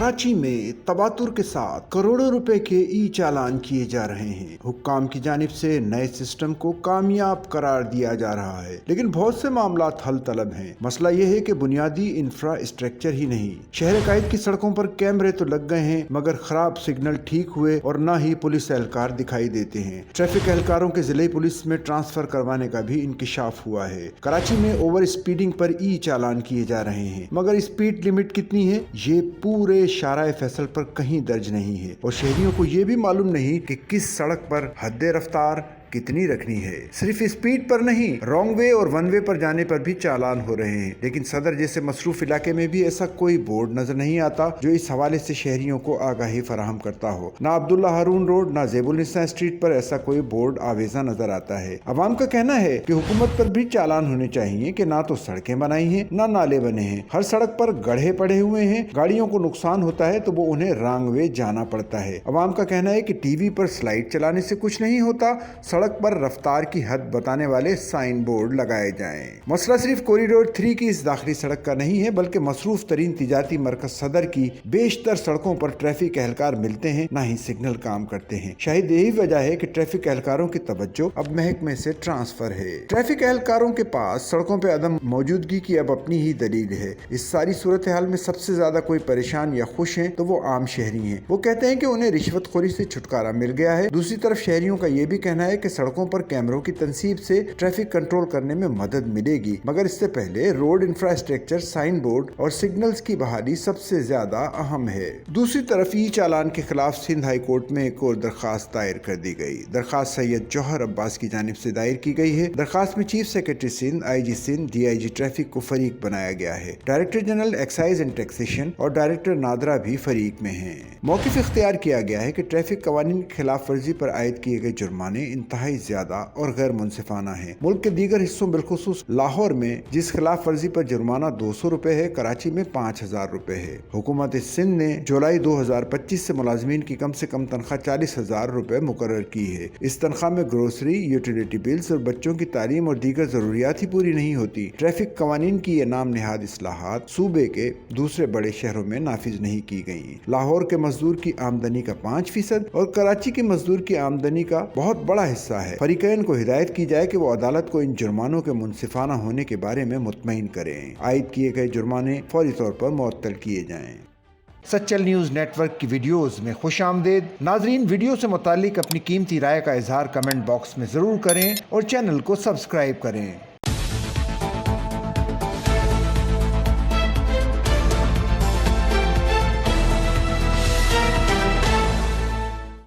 कराची में तबातुर के साथ करोड़ों रुपए के ई चालान किए जा रहे हैं। हुक्काम की जानिब से नए सिस्टम को कामयाब करार दिया जा रहा है, लेकिन बहुत से मामलात हल तलब हैं। मसला यह है कि बुनियादी इंफ्रास्ट्रक्चर ही नहीं। शहर कायद की सड़कों पर कैमरे तो लग गए हैं, मगर खराब सिग्नल ठीक हुए और न ही पुलिस एहलकार दिखाई देते हैं। ट्रैफिक एहलकारों के जिले पुलिस में ट्रांसफर करवाने का भी इंकिशाफ हुआ है। कराची में ओवर स्पीडिंग पर ई चालान किए जा रहे हैं, मगर स्पीड लिमिट कितनी है ये पूरे शाराए फैसल पर कहीं दर्ज नहीं है, और शहरियों को ये भी मालूम नहीं कि किस सड़क पर हद रफ्तार कितनी रखनी है। सिर्फ स्पीड पर नहीं, रॉन्ग वे और वन वे पर जाने पर भी चालान हो रहे हैं, लेकिन सदर जैसे मसरूफ इलाके में भी ऐसा कोई बोर्ड नजर नहीं आता जो इस हवाले से शहरियों को आगाही फराहम करता हो। ना अब्दुल्ला हारून रोड, ना ज़ेबुलनिसा स्ट्रीट पर ऐसा कोई बोर्ड आवेजा नजर आता है। अवाम का कहना है कि हुकूमत पर भी चालान होने चाहिए कि ना तो सड़कें बनाई हैं, ना नाले बने हैं। हर सड़क पर गड्ढे पड़े हुए हैं, गाड़ियों को नुकसान होता है तो वो उन्हें रॉन्ग वे जाना पड़ता है। अवाम का कहना है कि टीवी पर स्लाइड चलाने से कुछ नहीं होता, सड़क पर रफ्तार की हद बताने वाले साइन बोर्ड लगाए जाएं। मसला सिर्फ कॉरिडोर 3 की इस दाखिली सड़क का नहीं है, बल्कि मसरूफ तरीन तिजारती मरकज सदर की बेशतर सड़कों पर ट्रैफिक एहलकार मिलते हैं, ना ही सिग्नल काम करते हैं। शायद यही वजह है कि ट्रैफिक एहलकारों की तवज्जो अब महकमे से ट्रांसफर है। ट्रैफिक एहलकारों के पास सड़कों पर अदम मौजूदगी की अब अपनी ही दलील है। इस सारी सूरत हाल में सबसे ज्यादा कोई परेशान या खुश है तो वो आम शहरी हैं। वो कहते हैं कि उन्हें रिश्वतखोरी से छुटकारा मिल गया है। दूसरी तरफ शहरियों का ये भी कहना है कि सड़कों पर कैमरों की तनसीब से ट्रैफिक कंट्रोल करने में मदद मिलेगी, मगर इससे पहले रोड इंफ्रास्ट्रक्चर, साइन बोर्ड और सिग्नल्स की बहाली सबसे ज्यादा अहम है। दूसरी तरफ ई चालान के खिलाफ सिंध हाई कोर्ट में एक और दरखास्त दायर कर दी गई। दरखास्त सैयद जौहर अब्बास की जानिब से दायर की गई है। दरखास्त में chief secretary Sindh, IG Sindh, DIG traffic को फरीक बनाया गया है। Director general excise and taxation और डायरेक्टर नादरा भी फरीक में हैं। मौक़िफ़ इख्तियार किया गया है कि ट्रैफिक कवानीन की खिलाफ वर्जी पर आयद किए गए जुर्माने इंतहाई ज्यादा और गैर मुनसिफाना है। मुल्क के दीगर हिस्सों बिलखुसूस लाहौर में जिस खिलाफ वर्जी पर जुर्माना 200 रुपए है, कराची में 5000 रुपए है। हुकूमत सिंध ने जुलाई 2025 से मुलाजमीन की कम से कम तनख्वाह 40,000 रुपए मुकर्रर की है। इस तनख्वाह में ग्रोसरी, यूटिलिटी बिल्स और बच्चों की तालीम और दीगर जरूरियात ही पूरी नहीं होती। ट्रैफिक कवानीन की ये नाम निहाद इस्लाहात सूबे के दूसरे बड़े शहरों में नाफिज नहीं की गई। लाहौर के मजदूर की आमदनी का 5% और कराची के मजदूर की आमदनी का बहुत बड़ा हिस्सा है। फरीकैन को हिदायत की जाए कि वो अदालत को इन जुर्मानों के मुनसिफाना होने के बारे में मुतमईन करें। आयद किए गए जुर्माने फौरी तौर पर मुअत्तल किए जाएं। सच्चल न्यूज़ नेटवर्क की वीडियोस में खुश आमदेद। नाजरीन, वीडियो से मुतालिक अपनी कीमती राय का इजहार कमेंट बॉक्स में ज़रूर करें और चैनल को सब्सक्राइब करें।